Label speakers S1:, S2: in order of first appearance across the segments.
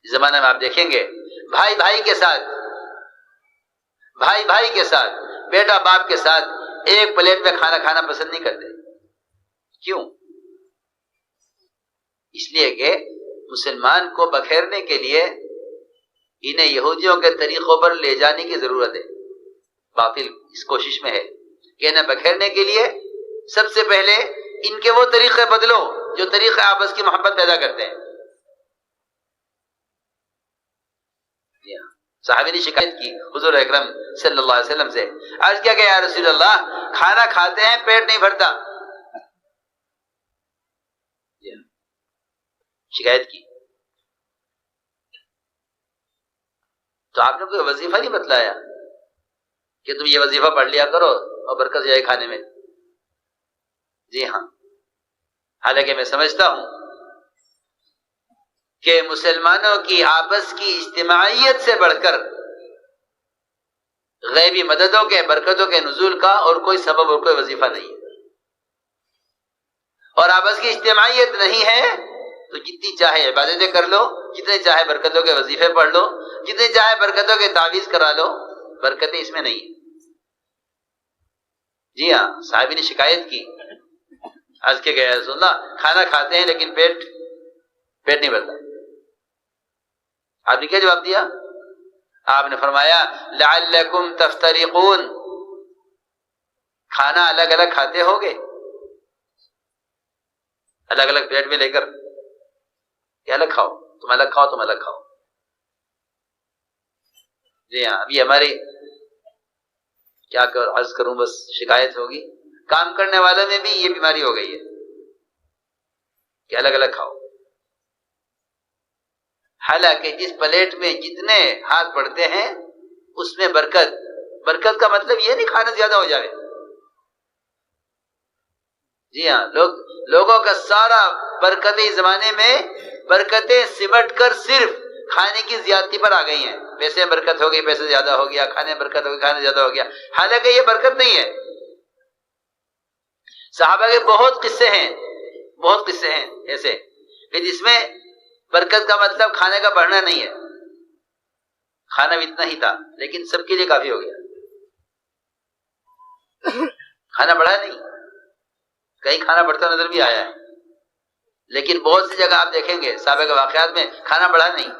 S1: اس زمانے میں آپ دیکھیں گے بھائی بھائی کے ساتھ، بھائی بھائی کے ساتھ، بیٹا باپ کے ساتھ ایک پلیٹ میں کھانا کھانا پسند نہیں کرتے. کیوں؟ اس لیے کہ مسلمان کو بکھیرنے کے لیے انہیں یہودیوں کے طریقوں پر لے جانے کی ضرورت ہے. باطل اس کوشش میں ہے کہ انہیں بکھیرنے کے لیے سب سے پہلے ان کے وہ طریقے بدلو جو طریقے آپس کی محبت پیدا کرتے ہیں. صحابی نے شکایت کی حضور اکرم صلی اللہ علیہ وسلم سے، عرض کیا کہ یا رسول اللہ کھانا کھاتے ہیں پیٹ نہیں بھرتا. شکایت کی تو آپ نے کوئی وظیفہ نہیں بتلایا کہ تم یہ وظیفہ پڑھ لیا کرو اور برکت جائے کھانے میں. جی ہاں، حالانکہ میں سمجھتا ہوں کہ مسلمانوں کی آپس کی اجتماعیت سے بڑھ کر غیبی مددوں کے برکتوں کے نزول کا اور کوئی سبب اور کوئی وظیفہ نہیں ہے. اور آپس کی اجتماعیت نہیں ہے تو جتنی چاہے عبادتیں کر لو، جتنے چاہے برکتوں کے وظیفے پڑھ لو، جتنے چاہے برکتوں کے تعویذ کرا لو، برکتیں اس میں نہیں ہیں. جی ہاں، صحابی نے شکایت کی، عرض کے گئے رسول اللہ کھانا کھاتے ہیں لیکن پیٹ نہیں بھرتا. آپ نے کیا جواب دیا؟ آپ نے فرمایا لعلکم تفترقون، کھانا الگ الگ کھاتے ہوگے، الگ الگ پلیٹ میں لے کر کہ الگ کھاؤ، تم الگ کھاؤ، تم الگ کھاؤ. جی ہاں، ابھی ہماری کیا عرض کروں، بس شکایت ہوگی، کام کرنے والوں میں بھی یہ بیماری ہو گئی ہے کہ الگ الگ کھاؤ. حالانکہ جس پلیٹ میں جتنے ہاتھ پڑتے ہیں اس میں برکت کا مطلب یہ نہیں کھانا زیادہ ہو جائے. جی ہاں، لوگوں کا سارا برکتیں اس زمانے میں برکتیں سمٹ کر صرف کھانے کی زیادتی پر آ گئی ہیں. پیسے برکت ہو گئی، پیسے زیادہ ہو گیا، کھانے برکت ہو گئی، کھانے زیادہ ہو گیا. حالانکہ یہ برکت نہیں ہے. صحابہ کے بہت قصے ہیں ایسے کہ جس میں برکت کا مطلب کھانے کا بڑھنا نہیں ہے. کھانا بھی اتنا ہی تھا لیکن سب کے لیے کافی ہو گیا، کھانا بڑھا نہیں. کہیں کھانا بڑھتا نظر بھی آیا ہے لیکن بہت سی جگہ آپ دیکھیں گے صحابہ کے واقعات میں کھانا بڑھا نہیں.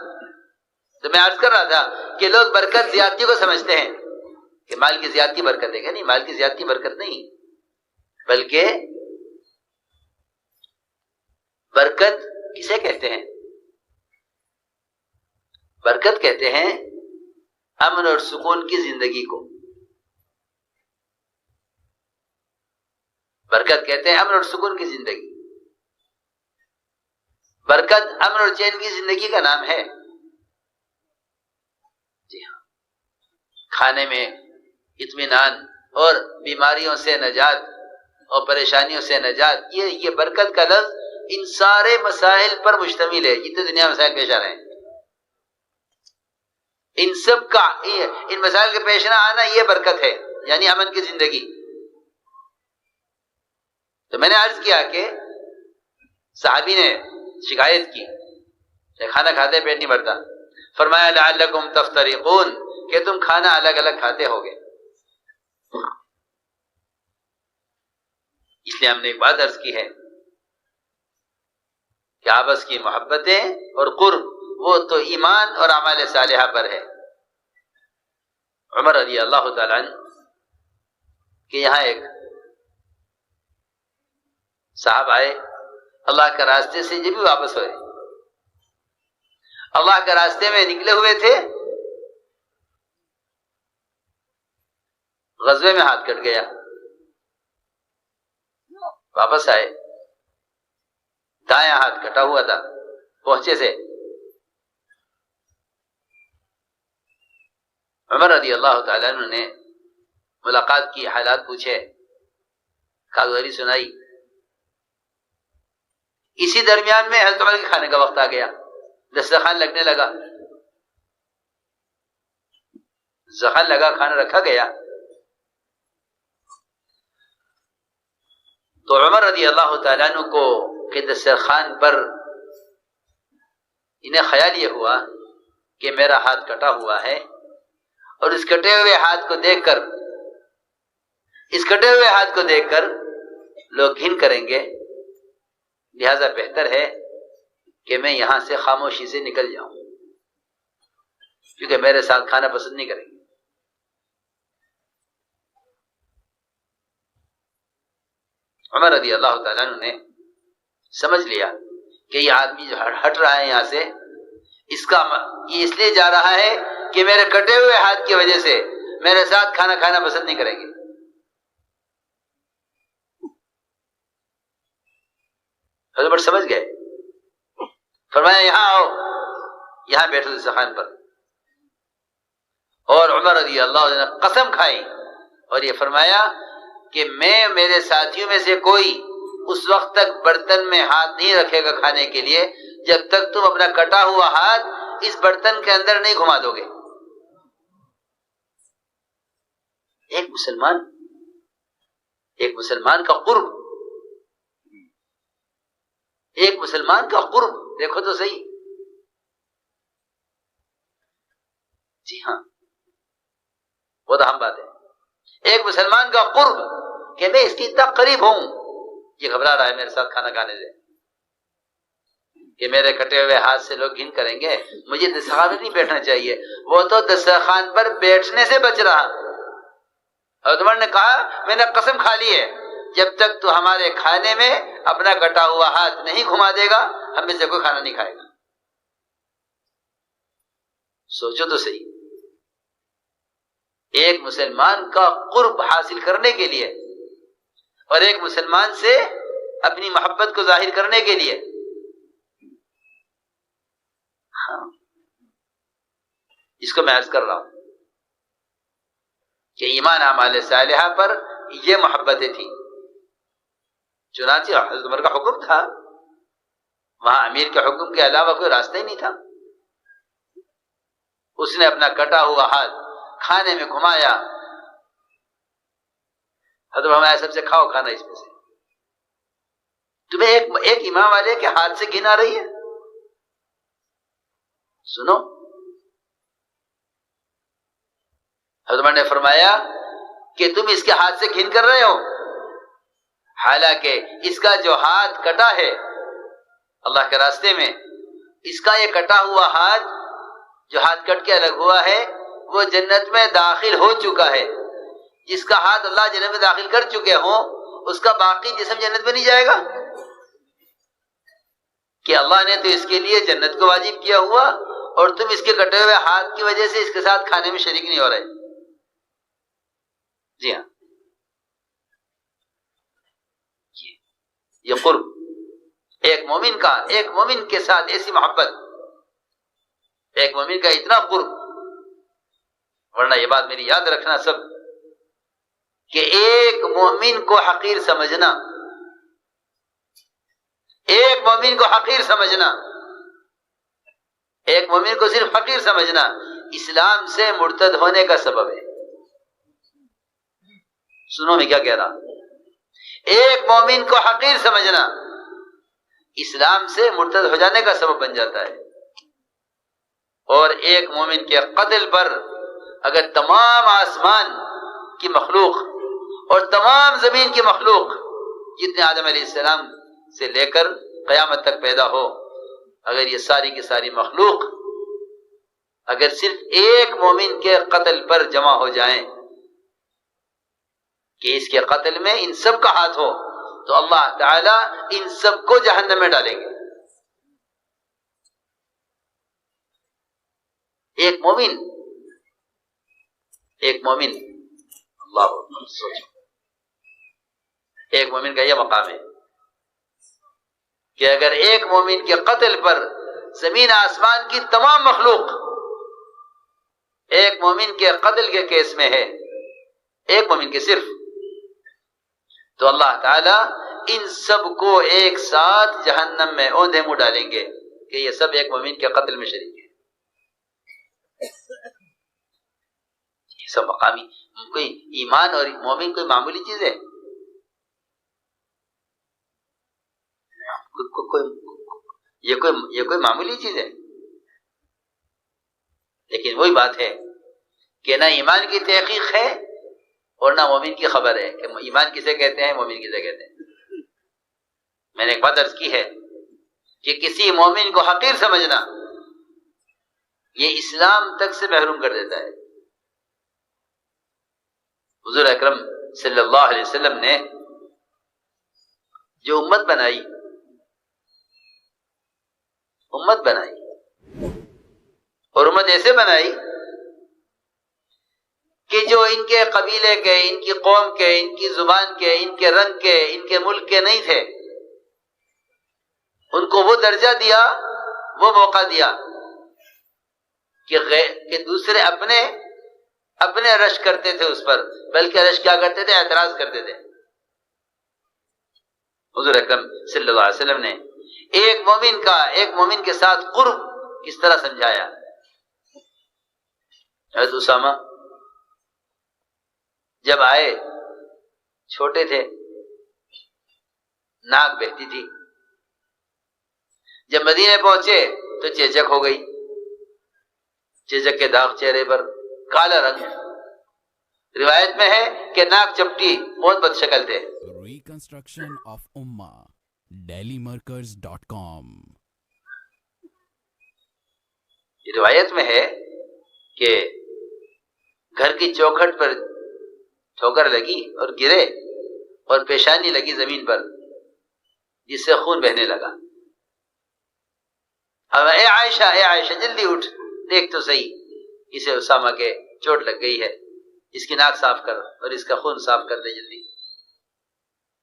S1: تو میں عرض کر رہا تھا کہ لوگ برکت زیادتی کو سمجھتے ہیں کہ مال کی زیادتی برکت ہے. نہیں، مال کی زیادتی برکت نہیں، بلکہ برکت کسے کہتے ہیں؟ برکت کہتے ہیں امن اور سکون کی زندگی کو. برکت کہتے ہیں امن اور سکون کی زندگی. برکت امن اور چین کی زندگی کا نام ہے. جی ہاں، کھانے میں اطمینان اور بیماریوں سے نجات اور پریشانیوں سے نجات، یہ برکت کا لفظ ان سارے مسائل پر مشتمل ہے جتنے دنیا میں مسائل پیش آ رہے ہیں. ان سب کا ان مسائل کے پیش نہ آنا یہ برکت ہے، یعنی امن کی زندگی. تو میں نے عرض کیا کہ صحابی نے شکایت کی کہ کھانا کھاتے پیٹ نہیں بھرتا. فرمایا لعلکم تفترقون، کہ تم کھانا الگ الگ کھاتے ہوگے. اس لیے ہم نے ایک بات عرض کی ہے کہ آپس کی محبتیں اور قرب وہ تو ایمان اور اعمال صالحہ پر ہے. عمر رضی اللہ تعالیٰ عنہ کہ یہاں ایک صاحب آئے، اللہ کے راستے سے جب بھی واپس ہوئے، اللہ کے راستے میں نکلے ہوئے تھے، غزوے میں ہاتھ کٹ گیا، واپس آئے، دایاں ہاتھ کٹا ہوا تھا پہنچے سے. عمر رضی اللہ تعالیٰ عنہ نے ملاقات کی، حالات پوچھے، کاغذری سنائی. اسی درمیان میں حضرت عمر کے کھانے کا وقت آ گیا، دسترخوان لگنے لگا، زخم لگا، کھانا رکھا گیا. تو عمر رضی اللہ تعالیٰ عنہ کو کہ دسترخوان پر انہیں خیال یہ ہوا کہ میرا ہاتھ کٹا ہوا ہے اور اس کٹے ہوئے ہاتھ کو دیکھ کر لوگ گھن کریں گے، لہذا بہتر ہے کہ میں یہاں سے خاموشی سے نکل جاؤں، کیونکہ میرے ساتھ کھانا پسند نہیں کریں گے۔ عمر رضی اللہ تعالیٰ عنہ نے سمجھ لیا کہ یہ آدمی جو ہٹ رہا ہے یہاں سے، یہ اس لیے جا رہا ہے کہ میرے کٹے ہوئے ہاتھ کی وجہ سے میرے ساتھ کھانا کھانا پسند نہیں کریں گے۔ حضرت سمجھ گئے، فرمایا یہاں آؤ، یہاں بیٹھو دسترخوان پر، اور عمر رضی اللہ عنہ نے قسم کھائی اور یہ فرمایا کہ میرے ساتھیوں میں سے کوئی اس وقت تک برتن میں ہاتھ نہیں رکھے گا کھانے کے لیے جب تک تم اپنا کٹا ہوا ہاتھ اس برتن کے اندر نہیں گھما دو گے۔ ایک مسلمان کا قرب دیکھو تو صحیح۔ جی ہاں، وہ تو ہم بات ہے، ایک مسلمان کا قرب کہ میں اس کی اتنا قریب ہوں، یہ گھبرا رہا ہے میرے ساتھ کھانا کھانے سے کہ میرے کٹے ہوئے ہاتھ سے لوگ گھن کریں گے، مجھے دسترخوان پر نہیں بیٹھنا چاہیے۔ وہ تو دسترخوان پر بیٹھنے سے بچ رہا۔ حضرت عمر نے کہا میں نے قسم کھا لی ہے جب تک تو ہمارے کھانے میں اپنا کٹا ہوا ہاتھ نہیں گھما دے گا ہم میں سے کوئی کھانا نہیں کھائے گا۔ سوچو تو صحیح، ایک مسلمان کا قرب حاصل کرنے کے لیے اور ایک مسلمان سے اپنی محبت کو ظاہر کرنے کے لیے، اس کو میں عرض کر رہا ہوں کہ ایمان اعمال صالحہ پر یہ محبتیں تھیں۔ چنانچہ حضرت عمر کا حکم تھا، وہاں امیر کے حکم کے علاوہ کوئی راستہ ہی نہیں تھا۔ اس نے اپنا کٹا ہوا ہاتھ کھانے میں گھمایا، حضرت ہمارے سب سے کھاؤ کھانا اس میں سے، تمہیں ایک امام والے کے ہاتھ سے گھن آ رہی ہے؟ سنو، حضرت عمر نے فرمایا کہ تم اس کے ہاتھ سے گھن کر رہے ہو، حالانکہ اس کا جو ہاتھ کٹا ہے اللہ کے راستے میں، اس کا یہ کٹا ہوا ہاتھ جو ہاتھ کٹ کے الگ ہوا ہے وہ جنت میں داخل ہو چکا ہے۔ جس کا ہاتھ اللہ جنت میں داخل کر چکے ہوں اس کا باقی جسم جنت میں نہیں جائے گا؟ کہ اللہ نے تو اس کے لیے جنت کو واجب کیا ہوا اور تم اس کے کٹے ہوئے ہاتھ کی وجہ سے اس کے ساتھ کھانے میں شریک نہیں ہو رہے۔ جی ہاں، یہ قرب، ایک مومن کے ساتھ ایسی محبت، ایک مومن کا اتنا قرب۔ ورنہ یہ بات میری یاد رکھنا سب کہ ایک مومن کو حقیر سمجھنا، ایک مومن کو حقیر سمجھنا، ایک مومن کو صرف حقیر سمجھنا اسلام سے مرتد ہونے کا سبب ہے۔ سنو میں کیا کہہ رہا ہوں، ایک مومن کو حقیر سمجھنا اسلام سے مرتد ہو جانے کا سبب بن جاتا ہے۔ اور ایک مومن کے قتل پر اگر تمام آسمان کی مخلوق اور تمام زمین کی مخلوق جتنے آدم علیہ السلام سے لے کر قیامت تک پیدا ہو، اگر یہ ساری کی ساری مخلوق اگر صرف ایک مومن کے قتل پر جمع ہو جائیں کہ اس کے قتل میں ان سب کا ہاتھ ہو تو اللہ تعالی ان سب کو جہنم میں ڈالیں گے۔ ایک مومن اللہ اکبر، سوچو، ایک مومن کا یہ مقام ہے کہ اگر ایک مومن کے قتل پر زمین آسمان کی تمام مخلوق ایک مومن کے قتل کے کیس میں ہے، ایک مومن کے صرف، تو اللہ تعالی ان سب کو ایک ساتھ جہنم میں اوندھے منہ ڈالیں گے کہ یہ سب ایک مومن کے قتل میں شریک ہے۔ یہ سب مقامی، کوئی ایمان اور مومن کوئی معمولی چیز ہے؟ یہ کوئی معمولی چیز ہے؟ لیکن وہی بات ہے کہ نہ ایمان کی تحقیق ہے اور نہ مومن کی خبر ہے کہ ایمان کسے کہتے ہیں، مومن کسے کہتے ہیں۔ میں نے ایک بات عرض کی ہے کہ کسی مومن کو حقیر سمجھنا یہ اسلام تک سے محروم کر دیتا ہے۔ حضور اکرم صلی اللہ علیہ وسلم نے جو امت بنائی اور امت ایسے بنائی کہ جو ان کے قبیلے کے، ان کی قوم کے، ان کی زبان کے، ان کے رنگ کے، ان کے ملک کے نہیں تھے، ان کو وہ درجہ دیا، وہ موقع دیا کہ دوسرے اپنے رش کرتے تھے اس پر، بلکہ رش کیا کرتے تھے؟ اعتراض کرتے تھے۔ حضور اکرم صلی اللہ علیہ وسلم نے ایک مومن کے ساتھ قرب کس طرح سمجھایا۔ حضرت اسامہ جب آئے چھوٹے تھے، ناک بہتی تھی، جب مدینے پہنچے تو چیچک ہو گئی، چیچک کے داغ چہرے پر، کالا رنگ، روایت میں ہے کہ ناک چپٹی، بہت بد شکل تھے۔
S2: ریکنسٹرکشن آف امہ dailymarkers.com۔
S1: روایت میں ہے کہ گھر کی چوکھٹ پر ٹھوکر لگی اور گرے اور پیشانی لگی زمین پر، جس سے خون بہنے لگا۔ اب اے عائشہ جلدی اٹھ، دیکھ تو صحیح، اسے اسامہ کے چوٹ لگ گئی ہے، اس کی ناک صاف کر اور اس کا خون صاف کر دے جلدی۔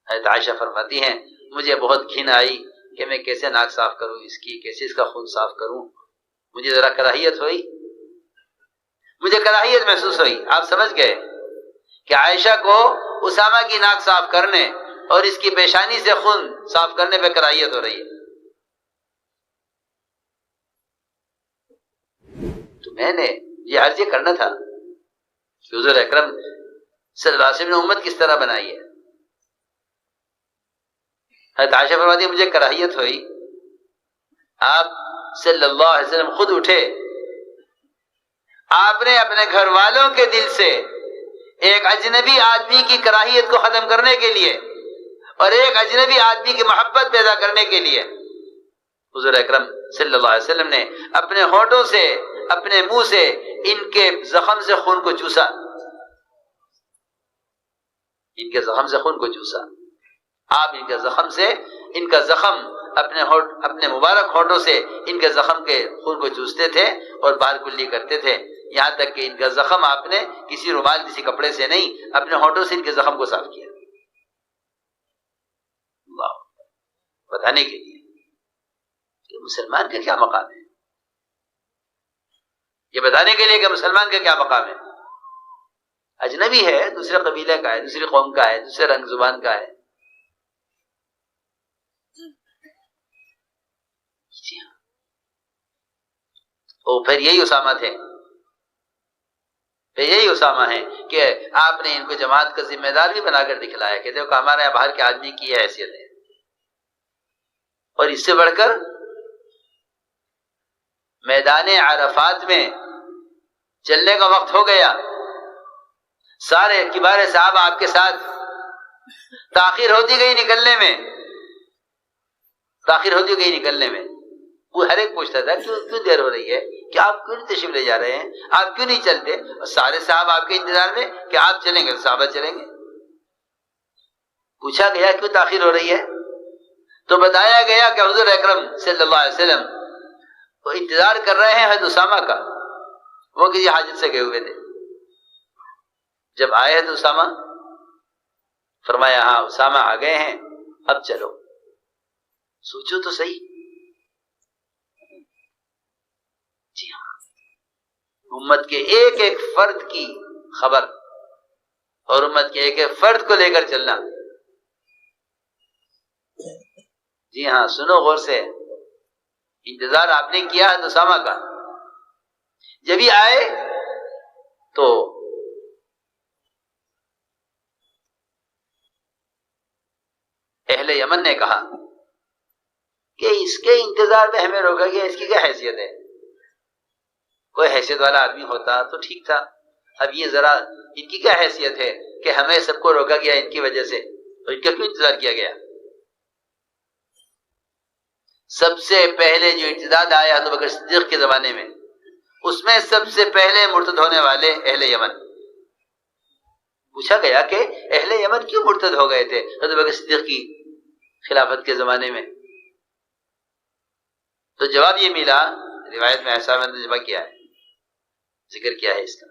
S1: حضرت عائشہ فرماتی ہیں مجھے بہت گھن آئی کہ میں کیسے ناک صاف کروں اس کی، کیسے اس کا خون صاف کروں، مجھے ذرا کراہیت ہوئی، مجھے کراہیت محسوس ہوئی۔ آپ سمجھ گئے کہ عائشہ کو اسامہ کی ناک صاف کرنے اور اس کی پیشانی سے خون صاف کرنے پہ کراہیت ہو رہی ہے۔ تو میں نے یہ عرض کرنا تھا کہ حضور اکرم صلی اللہ علیہ وسلم نے امت کس طرح بنائی ہے۔ حضرت عائشہ فرماتی ہے مجھے کراہیت ہوئی، آپ صلی اللہ علیہ وسلم خود اٹھے، آپ نے اپنے گھر والوں کے دل سے ایک اجنبی آدمی کی کراہیت کو ختم کرنے کے لیے اور ایک اجنبی آدمی کی محبت پیدا کرنے کے لیے حضور اکرم صلی اللہ علیہ وسلم نے اپنے ہونٹوں سے، اپنے منہ سے ان کے زخم سے خون کو چوسا، ان کے زخم سے خون کو چوسا۔ آپ ان کا زخم اپنے مبارک ہونٹوں سے ان کے زخم کے خون کو چوستے تھے اور باہر کلی کرتے تھے، یہاں تک کہ ان کا زخم آپ نے کسی رومال، کسی کپڑے سے نہیں، اپنے ہونٹوں سے ان کے زخم کو صاف کیا، اللہ بتانے کے لیے کہ مسلمان کا کیا مقام ہے، یہ بتانے کے لیے کہ مسلمان کا کیا مقام ہے۔ اجنبی ہے، دوسرے قبیلے کا ہے، دوسری قوم کا ہے، دوسرے رنگ زبان کا ہے، اور پھر یہی اسامہ تھے، پھر یہی اسامہ ہیں کہ آپ نے ان کو جماعت کا ذمہ دار بھی بنا کر دکھلایا کہ دیکھو ہمارے یہاں باہر کے آدمی کی یہ حیثیت ہے۔ اور اس سے بڑھ کر میدان عرفات میں چلنے کا وقت ہو گیا، سارے کبار صحابہ آپ کے ساتھ، تاخیر ہوتی گئی نکلنے میں، وہ ہر ایک پوچھتا تھا کیوں دیر ہو رہی ہے، کہ آپ کیوں نہیں تشریف لے جا رہے ہیں، آپ کیوں نہیں چلتے، اور سارے صحابہ آپ کے انتظار میں کہ آپ چلیں گے، صحابہ چلیں گے۔ پوچھا گیا کیوں تاخیر ہو رہی ہے، تو بتایا گیا کہ حضور اکرم صلی اللہ علیہ وسلم وہ انتظار کر رہے ہیں حضرت اسامہ کا، وہ کسی حاجت سے گئے ہوئے تھے۔ جب آئے حضرت اسامہ، فرمایا ہاں اسامہ آ گئے ہیں، اب چلو۔ سوچو تو صحیح، جی ہاں، امت کے ایک ایک فرد کی خبر اور امت کے ایک ایک فرد کو لے کر چلنا۔ جی ہاں، سنو غور سے، انتظار آپ نے کیا ہے اسامہ کا، جب ہی آئے تو اہل یمن نے کہا کہ اس کے انتظار میں ہمیں روکا گیا، اس کی کیا حیثیت ہے، کوئی حیثیت والا آدمی ہوتا تو ٹھیک تھا. اب یہ ذرا ان کی کیا حیثیت ہے کہ ہمیں سب کو روکا گیا ان کی وجہ سے، تو ان کا کیوں انتظار کیا گیا؟ سب سے پہلے جو ارتداد آیا ابو بکر صدیق کے زمانے میں، اس میں سب سے پہلے مرتد ہونے والے اہل یمن. پوچھا گیا کہ اہل یمن کیوں مرتد ہو گئے تھے ابو بکر صدیق کی خلافت کے زمانے میں؟ تو جواب یہ ملا، روایت میں ایسا میں نے جمع کیا ہے، ذکر کیا ہے اس کا.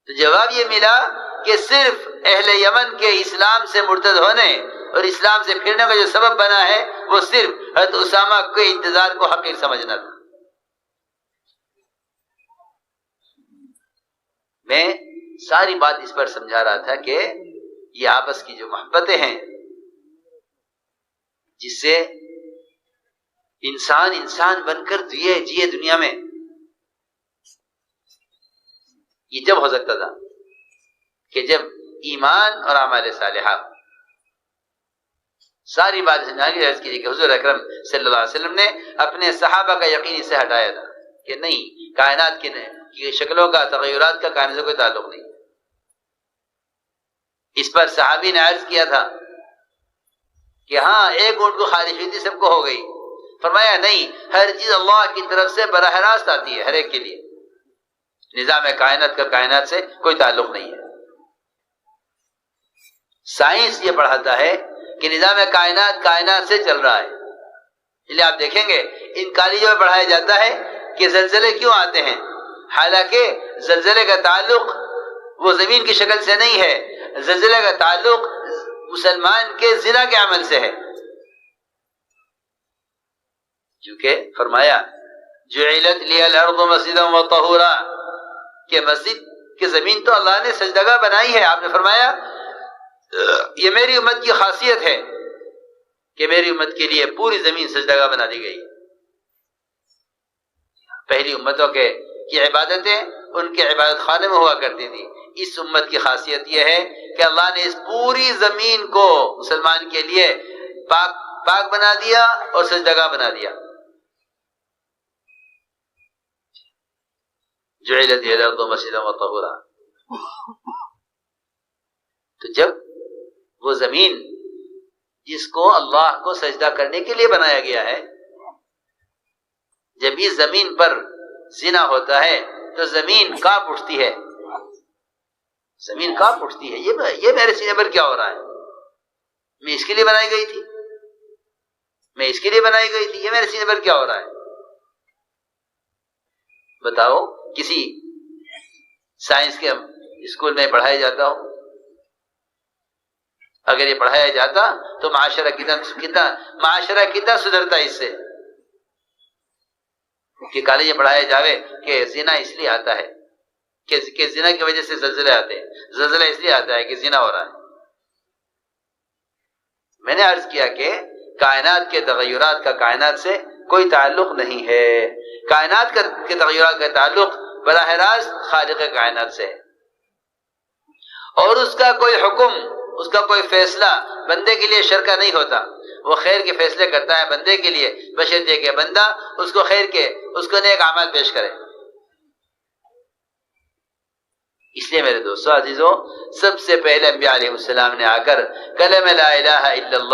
S1: تو جواب یہ ملا کہ صرف اہل یمن کے اسلام سے مرتد ہونے اور اسلام سے پھرنے کا جو سبب بنا ہے وہ صرف حضرت اسامہ کے انتظار کو حقیر سمجھنا تھا. میں ساری بات اس پر سمجھا رہا تھا کہ یہ آپس کی جو محبتیں ہیں جس سے انسان بن کر جیے دنیا میں، یہ جب ہو سکتا تھا کہ جب ایمان اور اعمال صالحہ. ساری بات سمجھانے کی عرض کی کہ حضور اکرم صلی اللہ علیہ وسلم نے اپنے صحابہ کا یقین اس سے ہٹایا تھا کہ نہیں، کائنات کی شکلوں کا، تغیرات کا کائنات سے کوئی تعلق نہیں. اس پر صحابی نے عرض کیا تھا کہ ہاں ایک اونٹ کو خارش ہوئی تھی سب کو ہو گئی. فرمایا نہیں، ہر چیز اللہ کی طرف سے براہ راست آتی ہے ہر ایک کے لیے. نظام کائنات کا کائنات سے کوئی تعلق نہیں ہے. سائنس یہ پڑھاتا ہے کہ نظام کائنات سے چل رہا ہے. اس لیے آپ دیکھیں گے ان کالجوں میں پڑھایا جاتا ہے کہ زلزلے کیوں آتے ہیں، حالانکہ زلزلے کا تعلق وہ زمین کی شکل سے نہیں ہے، زلزلے کا تعلق مسلمان کے زنا کے عمل سے ہے. کیونکہ فرمایا جعلت لی الارض مسجدا وطہورا، کہ مسجد کی زمین تو اللہ نے سجدگاہ بنائی ہے. آپ نے فرمایا یہ میری امت کی خاصیت ہے کہ میری امت کے لیے پوری زمین سجدگاہ بنا دی گئی. پہلی امتوں کی عبادتیں ان کے عبادت خانے میں ہوا کرتی تھی. اس امت کی خاصیت یہ ہے کہ اللہ نے اس پوری زمین کو مسلمان کے لیے پاک بنا دیا اور سجدگاہ بنا دیا. جعلت لی الارض مسجدا وطہورا. تو جب وہ زمین جس کو اللہ کو سجدہ کرنے کے لیے بنایا گیا ہے، جب اس زمین پر زنا ہوتا ہے تو زمین کانپ اٹھتی ہے. زمین کانپ اٹھتی ہے، یہ میرے سینے پر کیا ہو رہا ہے؟ میں اس کے لیے بنائی گئی تھی، میں اس کے لیے بنائی گئی تھی، یہ میرے سینے پر کیا ہو رہا ہے؟ بتاؤ، کسی سائنس کے اسکول میں پڑھایا جاتا ہو، اگر یہ پڑھایا جاتا تو معاشرہ کتنا سدھرتا اس سے. کہ کالج میں پڑھایا جاوے کہ زنا اس لیے آتا ہے کہ زنا کی وجہ سے زلزلے آتے ہیں، زلزلہ اس لیے آتا ہے کہ زنا ہو رہا ہے. میں نے عرض کیا کہ کائنات کے تغیرات کا کائنات سے کوئی تعلق نہیں ہے. کائنات کے تغیرات کا تعلق براہ راست خالق کائنات سے ہے، اور اس کا کوئی حکم، اس کا کوئی فیصلہ بندے کے لیے شر کا نہیں ہوتا. وہ خیر کے فیصلے کرتا ہے بندے کے لیے، بشرطے کہ بندہ اس کو خیر کے، اس کو نیک اعمال پیش کرے. اس لیے میرے دوستو عزیزو، سب سے پہلے انبیاء علیہ السلام نے آ کر کلمہ لا الہ الا اللہ